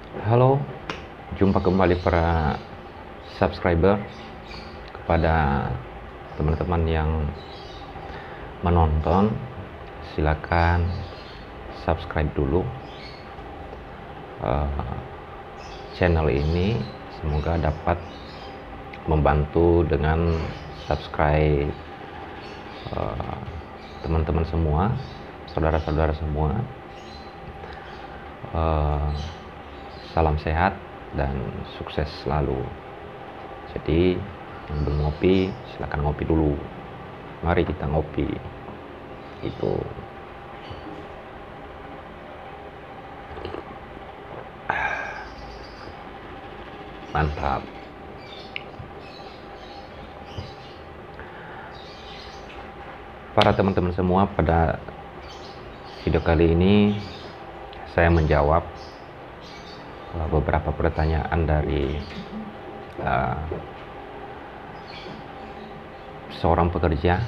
Halo, jumpa kembali para subscriber. Kepada teman-teman yang menonton, silakan subscribe dulu channel ini. Semoga dapat membantu dengan subscribe teman-teman semua, saudara-saudara semua. Salam sehat dan sukses selalu. Jadi yang belum ngopi, silakan ngopi dulu. Mari kita ngopi. Itu mantap. Para teman-teman semua, pada video kali ini saya menjawab beberapa pertanyaan dari seorang pekerja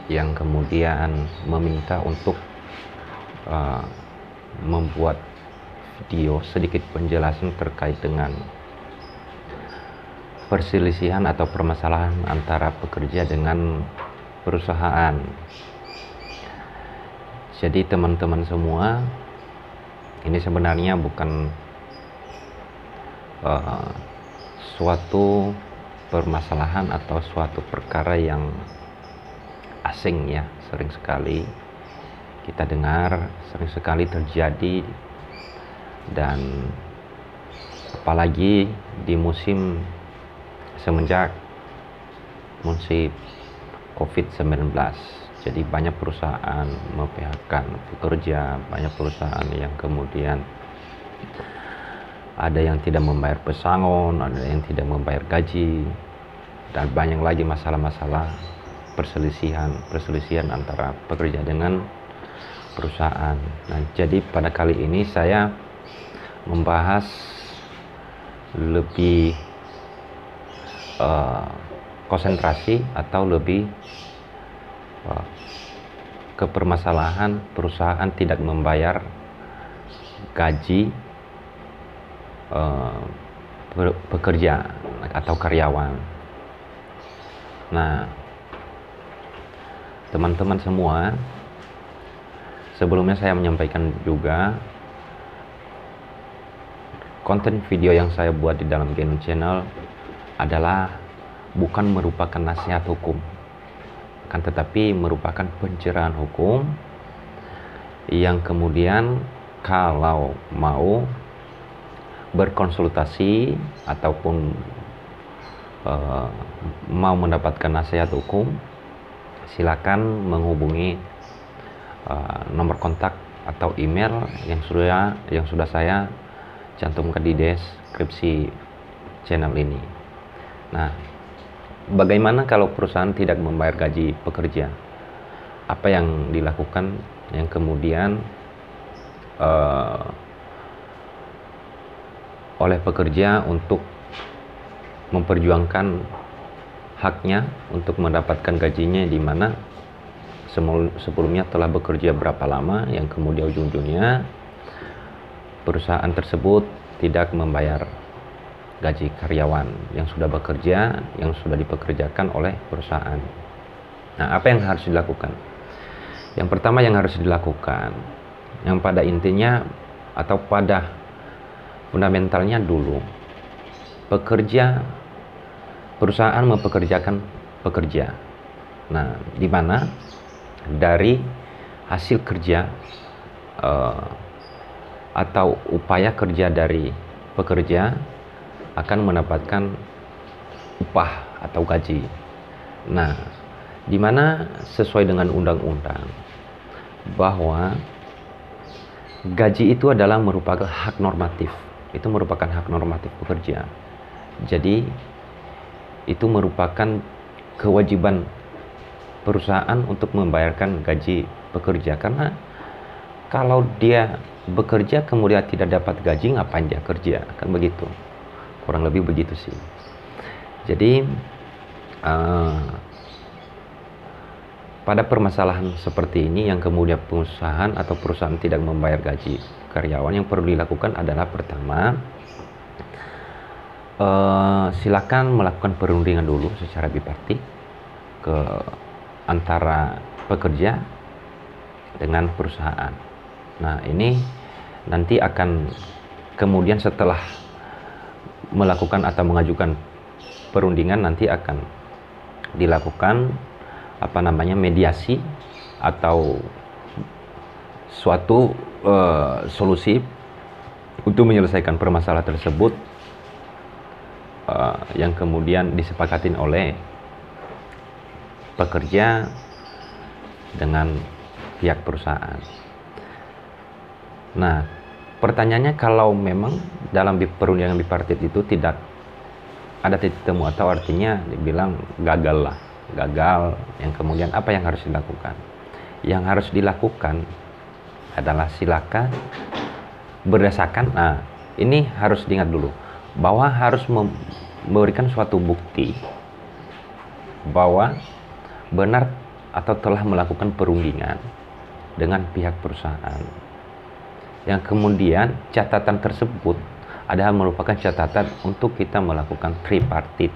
yang kemudian meminta untuk membuat video sedikit penjelasan terkait dengan perselisihan atau permasalahan antara pekerja dengan perusahaan. Jadi teman-teman semua, ini sebenarnya bukan suatu permasalahan atau suatu perkara yang asing ya. Sering sekali kita dengar, sering sekali terjadi, dan apalagi di semenjak musim COVID-19. Jadi banyak perusahaan mem-PHK pekerja, banyak perusahaan yang kemudian ada yang tidak membayar pesangon, ada yang tidak membayar gaji, dan banyak lagi masalah-masalah perselisihan antara pekerja dengan perusahaan. Nah, jadi pada kali ini saya membahas lebih konsentrasi atau lebih ke permasalahan perusahaan tidak membayar gaji pekerja atau karyawan. Nah, teman-teman semua, sebelumnya saya menyampaikan juga konten video yang saya buat di dalam Genom Channel adalah bukan merupakan nasihat hukum, akan tetapi merupakan pencerahan hukum yang kemudian kalau mau berkonsultasi ataupun mau mendapatkan nasihat hukum, silakan menghubungi nomor kontak atau email yang sudah saya cantumkan di deskripsi channel ini. Nah, bagaimana kalau perusahaan tidak membayar gaji pekerja? Apa yang dilakukan yang kemudian oleh pekerja untuk memperjuangkan haknya untuk mendapatkan gajinya, di mana sebelumnya telah bekerja berapa lama, yang kemudian ujung-ujungnya perusahaan tersebut tidak membayar gaji karyawan yang sudah bekerja, yang sudah dipekerjakan oleh perusahaan. Nah, apa yang harus dilakukan? Yang pertama yang harus dilakukan, yang pada intinya atau pada fundamentalnya dulu, perusahaan mempekerjakan pekerja. Nah, di mana dari hasil kerja atau upaya kerja dari pekerja akan mendapatkan upah atau gaji. Nah, di mana sesuai dengan undang-undang bahwa gaji itu adalah merupakan hak normatif. Itu merupakan hak normatif pekerja. Jadi itu merupakan kewajiban perusahaan untuk membayarkan gaji pekerja, karena kalau dia bekerja kemudian tidak dapat gaji, ngapain dia kerja, kan begitu, kurang lebih begitu sih. Jadi pada permasalahan seperti ini yang kemudian perusahaan tidak membayar gaji karyawan, yang perlu dilakukan adalah pertama, silakan melakukan perundingan dulu secara bipartit ke antara pekerja dengan perusahaan. Nah, ini nanti akan kemudian setelah melakukan atau mengajukan perundingan, nanti akan dilakukan mediasi atau suatu solusi untuk menyelesaikan permasalahan tersebut, yang kemudian disepakatin oleh pekerja dengan pihak perusahaan. Nah, pertanyaannya, kalau memang dalam perundingan bipartit itu tidak ada titik temu, atau artinya dibilang gagal, yang kemudian apa yang harus dilakukan? Yang harus dilakukan adalah silakan berdasarkan, ini harus diingat dulu, bahwa harus memberikan suatu bukti bahwa benar atau telah melakukan perundingan dengan pihak perusahaan, yang kemudian catatan tersebut adalah merupakan catatan untuk kita melakukan tripartit.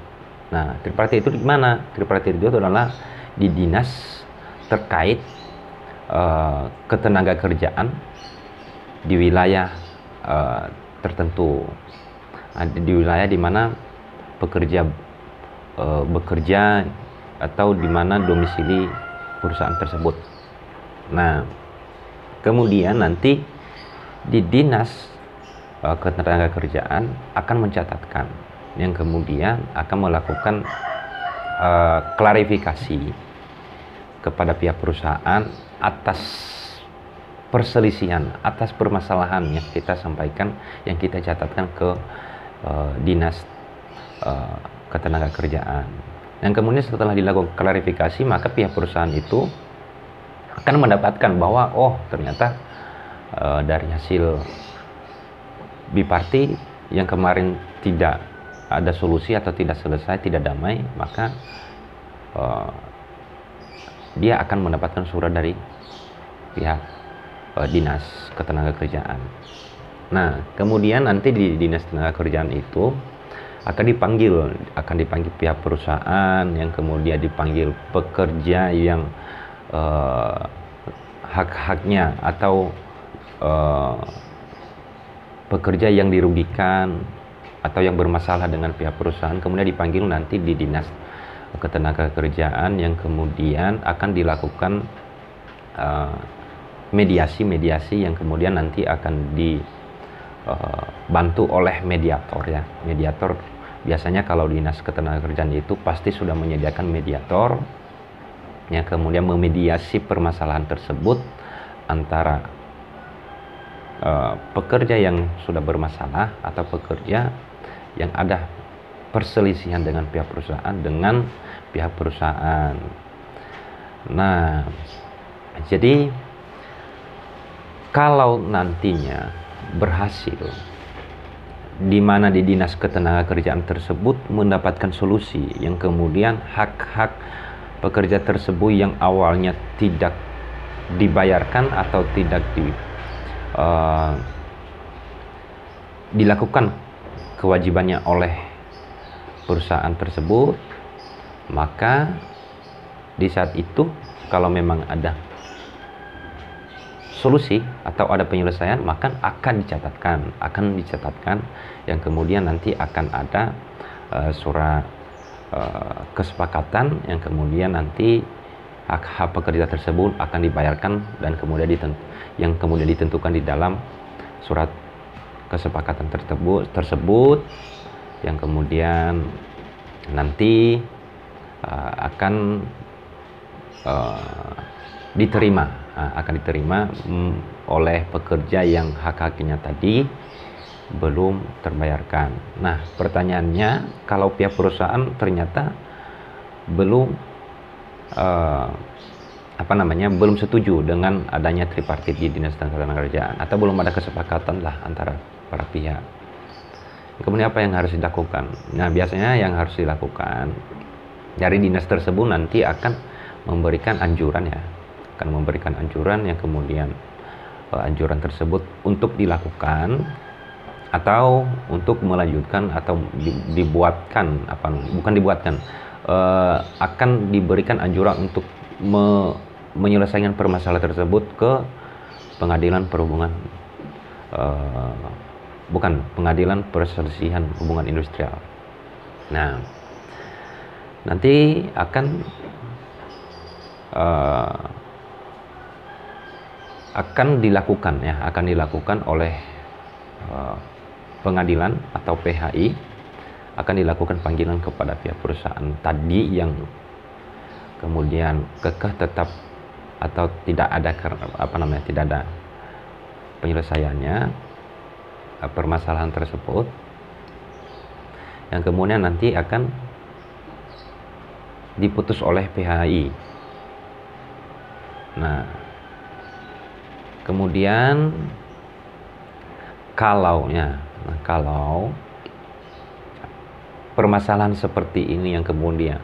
Nah, tripartit itu di mana? Tripartit itu adalah di dinas terkait ketenaga kerjaan di wilayah tertentu, di wilayah di mana pekerja bekerja atau di mana domisili perusahaan tersebut. Nah, kemudian nanti di dinas ketenaga kerjaan akan mencatatkan, yang kemudian akan melakukan klarifikasi kepada pihak perusahaan atas perselisihan, atas permasalahan yang kita sampaikan, yang kita catatkan ke dinas ketenaga kerjaan. Yang kemudian setelah dilakukan klarifikasi, maka pihak perusahaan itu akan mendapatkan bahwa ternyata dari hasil bipartit yang kemarin tidak ada solusi atau tidak selesai, tidak damai, maka dia akan mendapatkan surat dari pihak dinas ketenaga kerjaan. Nah, kemudian nanti di dinas tenaga kerjaan itu akan dipanggil pihak perusahaan, yang kemudian dipanggil pekerja yang hak-haknya atau pekerja yang dirugikan atau yang bermasalah dengan pihak perusahaan, kemudian dipanggil nanti di dinas ketenaga kerjaan, yang kemudian akan dilakukan mediasi yang kemudian nanti akan dibantu oleh mediator, ya. Mediator biasanya kalau dinas ketenagakerjaan itu pasti sudah menyediakan mediator yang kemudian memediasi permasalahan tersebut antara pekerja yang sudah bermasalah atau pekerja yang ada perselisihan dengan pihak perusahaan dengan pihak perusahaan. Nah, jadi kalau nantinya berhasil, di mana di dinas ketenagakerjaan tersebut mendapatkan solusi, yang kemudian hak-hak pekerja tersebut yang awalnya tidak dibayarkan atau tidak dilakukan kewajibannya oleh perusahaan tersebut, maka di saat itu kalau memang ada solusi atau ada penyelesaian, maka akan dicatatkan, yang kemudian nanti akan ada surat kesepakatan, yang kemudian nanti hak-hak pekerja tersebut akan dibayarkan, dan kemudian ditentukan di dalam surat kesepakatan tersebut, yang kemudian nanti akan diterima oleh pekerja yang hak-haknya tadi belum terbayarkan. Nah, pertanyaannya, kalau pihak perusahaan ternyata belum belum setuju dengan adanya tripartit di dinas ketenagakerjaan, atau belum ada kesepakatan lah antara para pihak, kemudian apa yang harus dilakukan? Nah, biasanya yang harus dilakukan dari dinas tersebut nanti akan memberikan anjuran, yang kemudian anjuran tersebut untuk dilakukan atau untuk melanjutkan atau dibuatkan bukan dibuatkan, akan diberikan anjuran untuk menyelesaikan permasalahan tersebut ke pengadilan perhubungan, bukan pengadilan perselisihan hubungan industrial. Nah, nanti akan dilakukan oleh pengadilan atau PHI, akan dilakukan panggilan kepada pihak perusahaan tadi yang kemudian kekeh tetap atau tidak ada tidak ada penyelesaiannya permasalahan tersebut, yang kemudian nanti akan diputus oleh PHI. Nah, kemudian kalau permasalahan seperti ini yang kemudian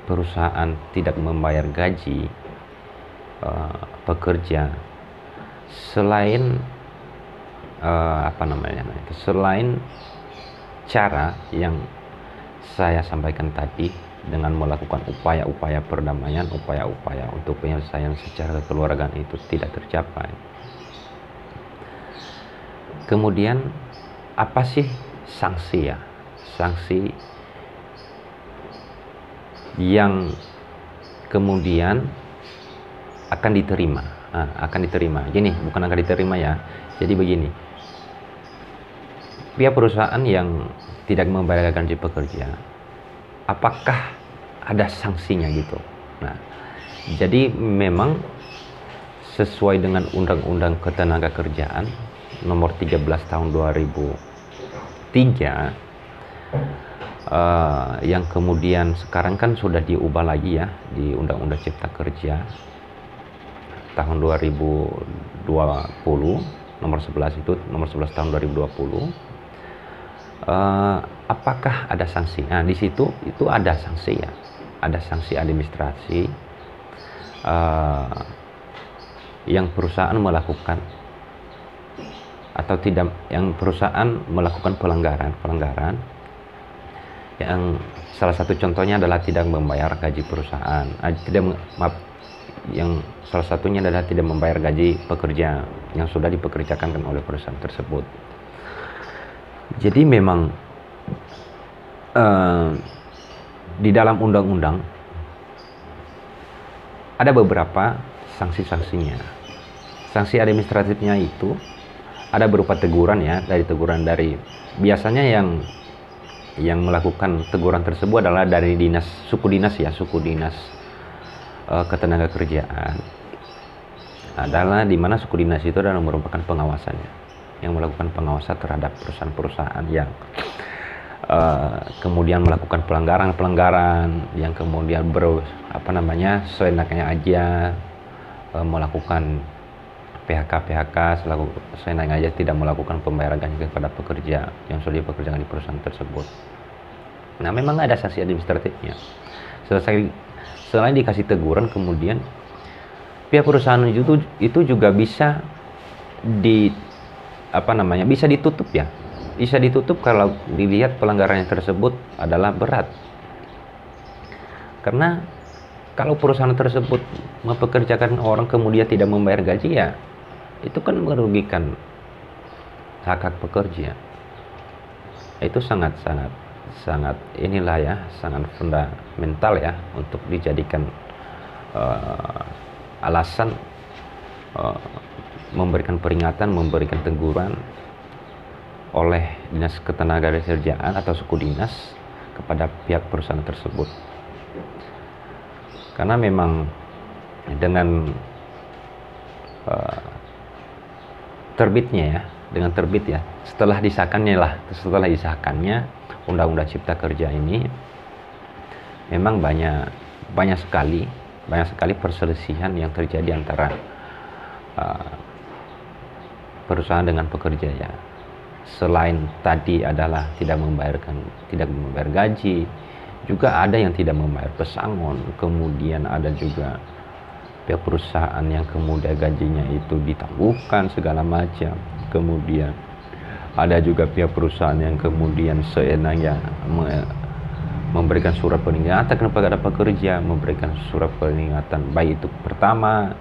perusahaan tidak membayar gaji pekerja, selain selain cara yang saya sampaikan tadi dengan melakukan upaya-upaya perdamaian, upaya-upaya untuk penyelesaian secara kekeluargaan itu tidak tercapai. Kemudian apa sih sanksi ya? Sanksi yang kemudian akan diterima. Gini, bukan akan diterima ya. Jadi begini. Pihak perusahaan yang tidak membayar gaji pekerja, apakah ada sanksinya gitu? Nah, jadi memang sesuai dengan Undang-Undang Ketenagakerjaan nomor 13 tahun 2003, yang kemudian sekarang kan sudah diubah lagi ya di Undang-Undang Cipta Kerja tahun 2020 nomor 11 tahun 2020. Apakah ada sanksi? Nah, di situ itu ada sanksi ya, ada sanksi administrasi yang perusahaan melakukan atau tidak, yang perusahaan melakukan pelanggaran yang salah satu contohnya adalah tidak membayar gaji perusahaan, yang salah satunya adalah tidak membayar gaji pekerja yang sudah dipekerjakan oleh perusahaan tersebut. Jadi memang di dalam undang-undang ada beberapa sanksi-sanksinya. Sanksi administratifnya itu ada berupa teguran ya, dari biasanya yang melakukan teguran tersebut adalah dari suku dinas ketenagakerjaan, adalah di mana suku dinas itu adalah merupakan pengawasannya, yang melakukan pengawasan terhadap perusahaan-perusahaan yang kemudian melakukan pelanggaran yang kemudian seenaknya aja melakukan PHK seenaknya aja, tidak melakukan pembayaran gaji kepada pekerja yang sudah dipekerjakan di perusahaan tersebut. Nah, memang ada sanksi administratifnya. Selain dikasih teguran, kemudian pihak perusahaan itu juga bisa bisa ditutup ya. Bisa ditutup kalau dilihat pelanggarannya tersebut adalah berat. Karena kalau perusahaan tersebut mempekerjakan orang kemudian tidak membayar gaji, ya itu kan merugikan hak-hak pekerja. Itu sangat inilah ya, sangat fundamental ya untuk dijadikan alasan memberikan peringatan, memberikan teguran oleh Dinas Ketenagakerjaan atau suku dinas kepada pihak perusahaan tersebut. Karena memang dengan terbit ya, setelah disahkannya Undang-Undang Cipta Kerja ini, memang banyak sekali perselisihan yang terjadi antara perusahaan dengan pekerja ya. Selain tadi adalah tidak membayar gaji, juga ada yang tidak membayar pesangon, kemudian ada juga pihak perusahaan yang kemudian gajinya itu ditangguhkan segala macam. Kemudian ada juga pihak perusahaan yang kemudian seenaknya memberikan surat peringatan kepada pekerja, memberikan surat peringatan baik itu pertama,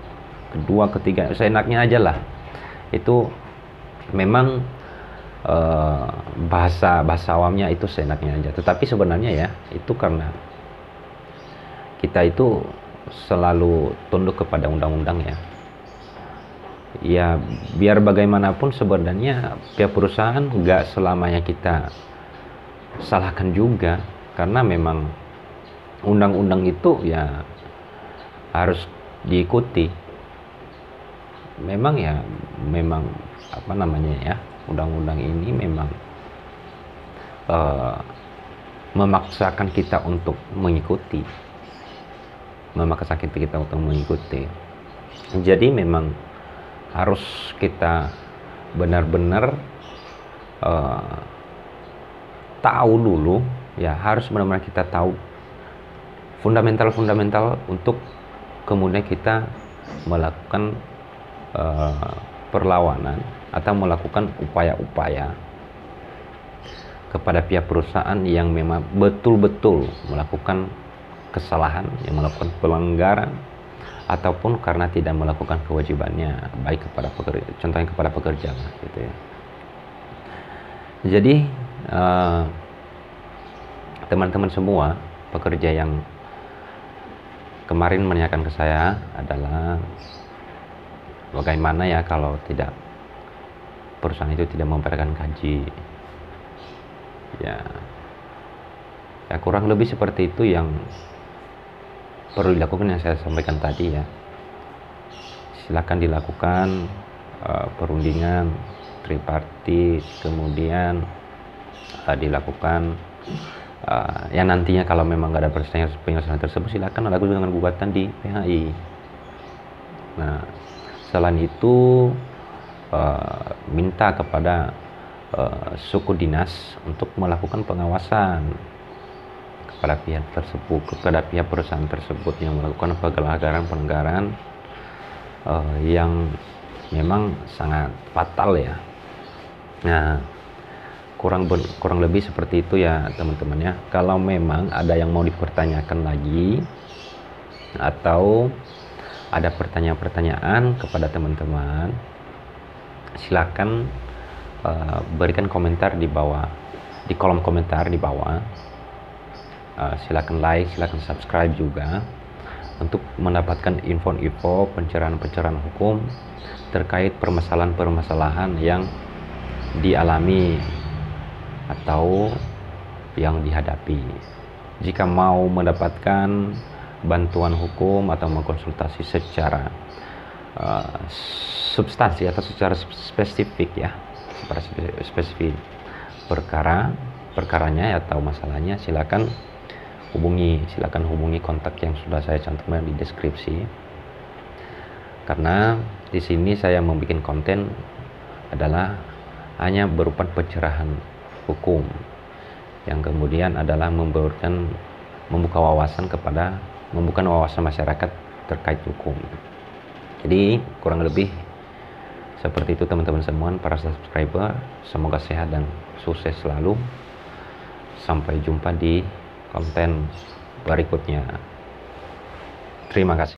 kedua, ketiga, seenaknya aja lah. Itu memang bahasa awamnya itu seenaknya aja. Tetapi sebenarnya ya itu karena kita itu selalu tunduk kepada undang-undang ya. Ya biar bagaimanapun sebenarnya pihak perusahaan nggak selamanya kita salahkan juga, karena memang undang-undang itu ya harus diikuti. Memang apa namanya ya, undang-undang ini memang memaksakan kita untuk mengikuti. Jadi memang harus kita benar-benar tahu dulu ya, harus benar-benar kita tahu fundamental untuk kemudian kita melakukan perlawanan atau melakukan upaya-upaya kepada pihak perusahaan yang memang betul-betul melakukan kesalahan, yang melakukan pelanggaran, ataupun karena tidak melakukan kewajibannya, baik kepada pekerja, contohnya kepada pekerja gitu ya. Jadi teman-teman semua pekerja yang kemarin menanyakan ke saya adalah bagaimana ya kalau tidak, perusahaan itu tidak memberikan gaji ya kurang lebih seperti itu yang perlu dilakukan, yang saya sampaikan tadi ya. Silakan dilakukan perundingan tripartit, kemudian dilakukan ya nantinya kalau memang nggak ada penyelesaian tersebut, silakan lakukan dengan gugatan di PHI. Nah selain itu minta kepada suku dinas untuk melakukan pengawasan kepada pihak tersebut, kepada pihak perusahaan tersebut yang melakukan pelanggaran yang memang sangat fatal ya. Nah kurang lebih seperti itu ya teman-teman ya. Kalau memang ada yang mau dipertanyakan lagi atau ada pertanyaan-pertanyaan kepada teman-teman, silakan berikan komentar di bawah, di kolom komentar di bawah. Silakan like, silakan subscribe juga untuk mendapatkan info-info pencerahan hukum terkait permasalahan-permasalahan yang dialami atau yang dihadapi. Jika mau mendapatkan bantuan hukum atau mengkonsultasi secara substansi atau secara spesifik ya, spesifik perkaranya atau masalahnya, silakan hubungi kontak yang sudah saya cantumkan di deskripsi. Karena di sini saya membuat konten adalah hanya berupa pencerahan hukum yang kemudian adalah membuka wawasan masyarakat terkait hukum. Jadi kurang lebih seperti itu teman-teman semua, para subscriber. Semoga sehat dan sukses selalu. Sampai jumpa di konten berikutnya. Terima kasih.